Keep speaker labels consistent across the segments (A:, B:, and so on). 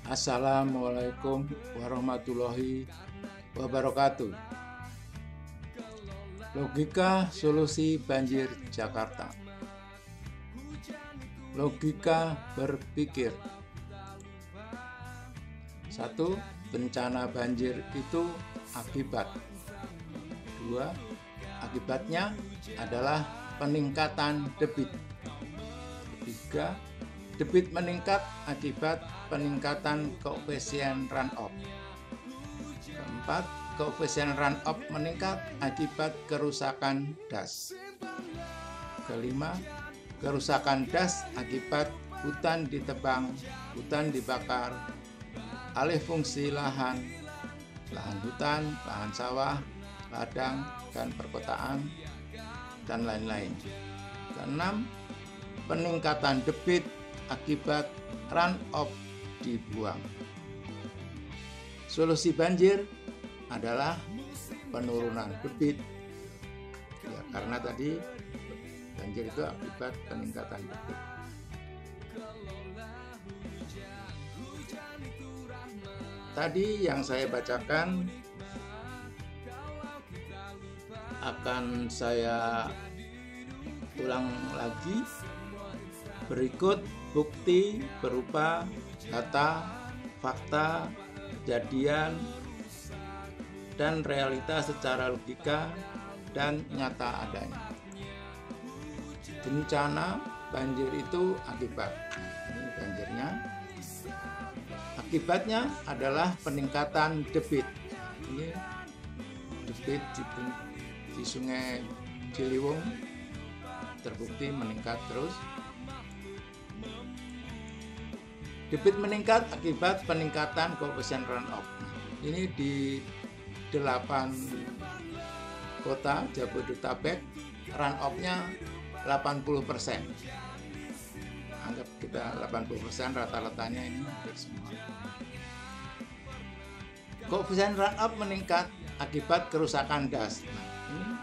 A: Assalamualaikum warahmatullahi wabarakatuh. Logika solusi banjir Jakarta. Logika berpikir. 1. Bencana banjir itu akibat. 2. Akibatnya adalah peningkatan debit. 3. Debit meningkat akibat peningkatan koefisien runoff. 4. Koefisien runoff meningkat akibat kerusakan das. 5. Kerusakan das akibat hutan ditebang, hutan dibakar, alih fungsi lahan, lahan hutan, lahan sawah, ladang, dan perkotaan, dan lain-lain. 6. Peningkatan debit akibat runoff dibuang. Solusi banjir adalah penurunan debit, ya, karena tadi banjir itu akibat peningkatan debit. Tadi yang saya bacakan akan saya ulang lagi. Berikut bukti berupa data, fakta, kejadian, dan realita secara logika dan nyata adanya. Bencana banjir itu akibat. Ini banjirnya. Akibatnya adalah peningkatan debit. Ini debit di Sungai Ciliwung terbukti meningkat terus. Debit meningkat akibat peningkatan koefisien runoff. Ini di 8 kota Jabodetabek runoff-nya 80%. Anggap kita 80%, rata-ratanya ini hampir semua. Koefisien runoff meningkat akibat kerusakan das. Nah, ini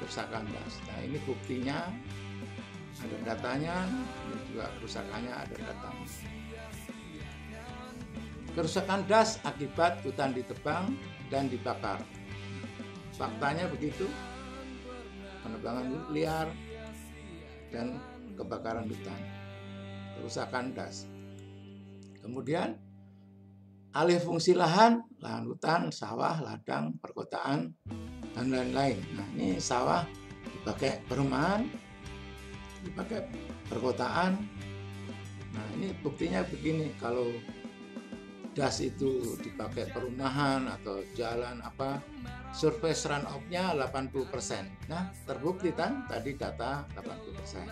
A: kerusakan das. Nah, ini buktinya, ada datanya, ini juga kerusakannya ada datanya. Kerusakan das akibat hutan ditebang dan dibakar. Faktanya begitu, penebangan liar dan kebakaran hutan, kerusakan das. Kemudian alih fungsi lahan, lahan hutan, sawah, ladang, perkotaan, dan lain-lain. Nah, ini sawah dipakai perumahan, dipakai perkotaan. Nah, ini buktinya begini, kalau das itu dipakai perumahan atau jalan surface runoff-nya 80%. Nah, terbukti kan tadi data 80%.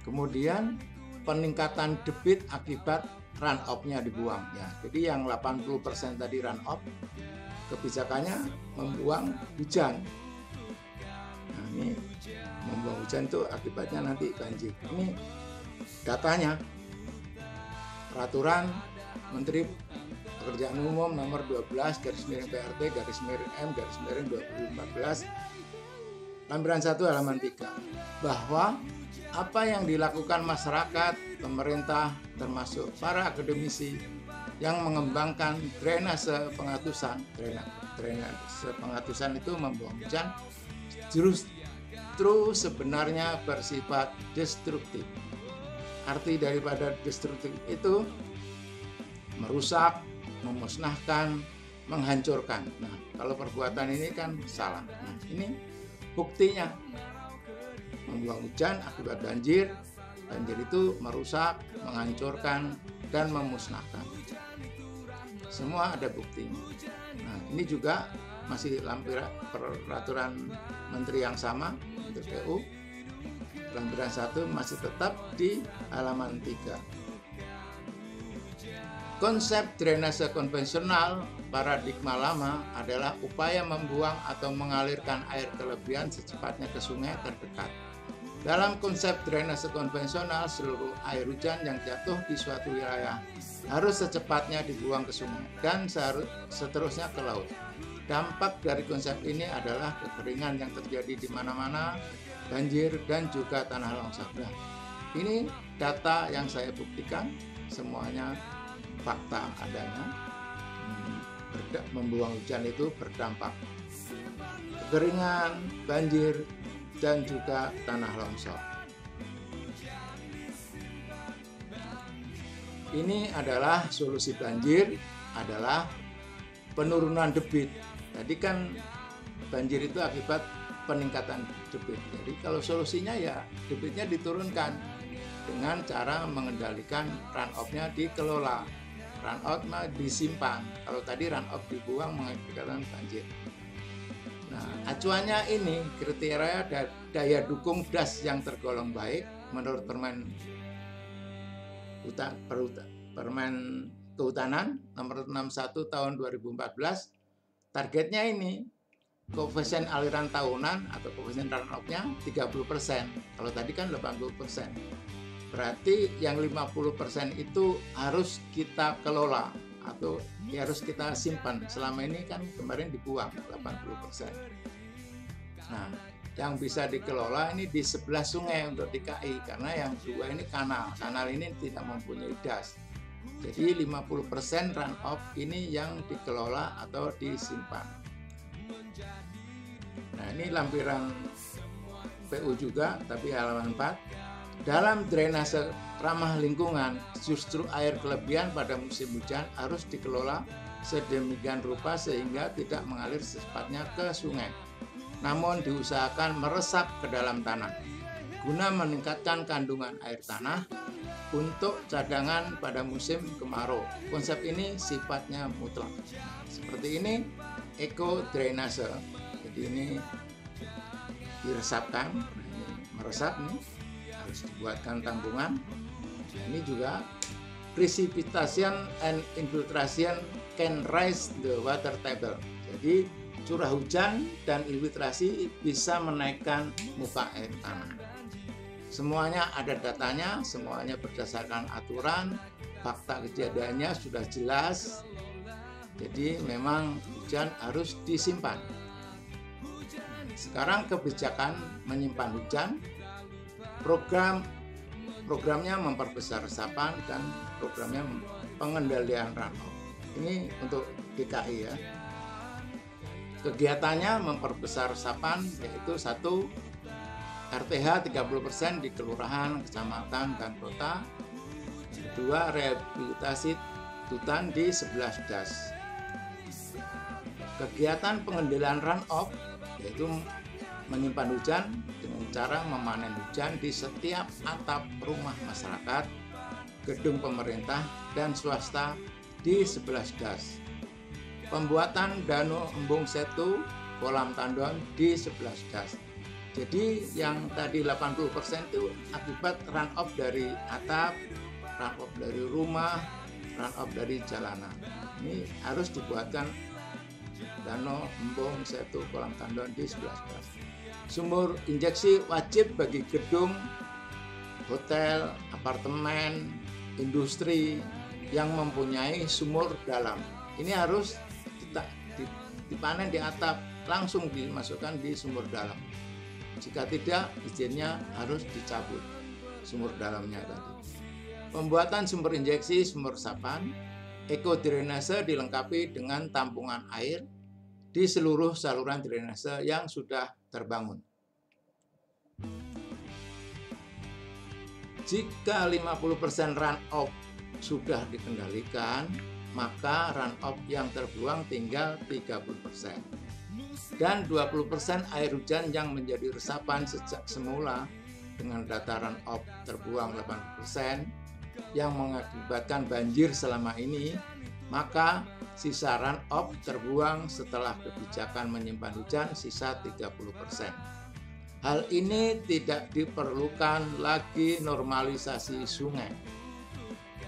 A: Kemudian peningkatan debit akibat runoff-nya dibuang, ya. Jadi yang 80% tadi runoff, kebijakannya membuang hujan. Nah, ini membuang hujan itu akibatnya nanti banjir. Ini datanya. Peraturan Menteri Pekerjaan Umum nomor 12/PRT/M/2014 lampiran 1 halaman 3, bahwa apa yang dilakukan masyarakat, pemerintah, termasuk para akademisi yang mengembangkan drainase pengatusan. Drainase pengatusan itu membuang hujan, justru sebenarnya bersifat destruktif. Arti daripada destruktif itu merusak, memusnahkan, menghancurkan. Nah, kalau perbuatan ini kan salah. Nah, ini buktinya. Membuang hujan akibat banjir. Banjir itu merusak, menghancurkan, dan memusnahkan. Semua ada buktinya. Nah, ini juga masih lampiran peraturan menteri yang sama, Menteri PU. Lampiran 1 masih tetap di halaman 3. Konsep drainase konvensional paradigma lama adalah upaya membuang atau mengalirkan air kelebihan secepatnya ke sungai terdekat. Dalam konsep drainase konvensional, seluruh air hujan yang jatuh di suatu wilayah harus secepatnya dibuang ke sungai dan seterusnya ke laut. Dampak dari konsep ini adalah kekeringan yang terjadi di mana-mana, banjir, dan juga tanah longsor. Ini data yang saya buktikan, semuanya fakta adanya. Membuang hujan itu berdampak kekeringan, banjir, dan juga tanah longsor. Ini adalah solusi banjir, adalah penurunan debit. Tadi kan banjir itu akibat peningkatan debit. Jadi kalau solusinya ya debitnya diturunkan dengan cara mengendalikan runoff-nya dikelola. Runoff disimpan. Kalau tadi runoff dibuang mengakibatkan banjir. Nah, acuannya ini kriteria daya dukung das yang tergolong baik menurut Permen Kehutanan nomor 61 tahun 2014. Targetnya ini koefisien aliran tahunan atau koefisien runoff-nya 30%. Kalau tadi kan 80%. Berarti yang 50% itu harus kita kelola atau harus kita simpan. Selama ini kan kemarin dibuang 80%. Nah, yang bisa dikelola ini di 11 sungai untuk DKI, karena yang 2 ini kanal. Kanal ini tidak mempunyai das. Jadi 50% runoff ini yang dikelola atau disimpan. Nah, ini lampiran PU juga, tapi halaman 4. Dalam drainase ramah lingkungan, justru air kelebihan pada musim hujan harus dikelola sedemikian rupa sehingga tidak mengalir secepatnya ke sungai, namun diusahakan meresap ke dalam tanah guna meningkatkan kandungan air tanah untuk cadangan pada musim kemarau. Konsep ini sifatnya mutlak. Seperti ini eco drainase. Jadi ini diresapkan, ini meresap nih, harus dibuatkan tampungan. Nah, ini juga precipitation and infiltration can raise the water table. Jadi curah hujan dan infiltrasi bisa menaikkan muka air tanah. Semuanya ada datanya, semuanya berdasarkan aturan, fakta kejadiannya sudah jelas. Jadi memang hujan harus disimpan. Sekarang kebijakan menyimpan hujan, programnya memperbesar resapan dan programnya pengendalian runoff. Ini untuk DKI ya. Kegiatannya memperbesar resapan, yaitu 1. RTH 30% di kelurahan, kecamatan, dan kota. 2. Rehabilitasi hutan di 11 das. Kegiatan pengendalian runoff yaitu menyimpan hujan dengan cara memanen hujan di setiap atap rumah masyarakat, gedung pemerintah dan swasta di 11 das. Pembuatan danau embung setu kolam tandon di 11 das. Jadi yang tadi 80% itu akibat runoff dari atap, runoff dari rumah, runoff dari jalanan. Ini harus dibuatkan danau embung setu kolam tandon di 11 das. Sumur injeksi wajib bagi gedung, hotel, apartemen, industri yang mempunyai sumur dalam. Ini harus dipanen di atap, langsung dimasukkan di sumur dalam. Jika tidak, izinnya harus dicabut sumur dalamnya tadi. Pembuatan sumber injeksi, sumur resapan, eco drainase dilengkapi dengan tampungan air di seluruh saluran drainase yang sudah terbangun. Jika 50% runoff sudah dikendalikan, maka runoff yang terbuang tinggal 30%. Dan 20% air hujan yang menjadi resapan sejak semula dengan data runoff terbuang 80% yang mengakibatkan banjir selama ini, maka sisa runoff terbuang setelah kebijakan menyimpan hujan sisa 30%. Hal ini tidak diperlukan lagi normalisasi sungai,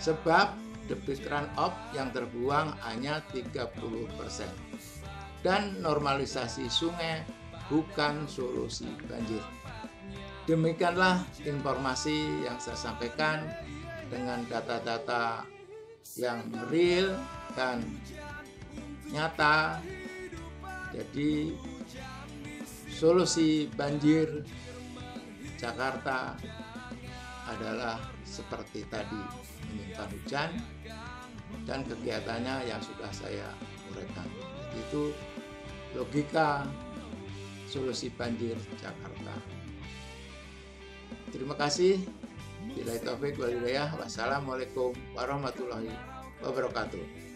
A: sebab debit runoff yang terbuang hanya 30%. Dan normalisasi sungai bukan solusi banjir. Demikianlah informasi yang saya sampaikan dengan data-data yang real dan nyata. Jadi solusi banjir Jakarta adalah seperti tadi menyimpan hujan dan kegiatannya yang sudah saya uraikan. Itu logika solusi banjir Jakarta. Terima kasih. Billahi taufik wal hidayah. Wassalamualaikum warahmatullahi wabarakatuh.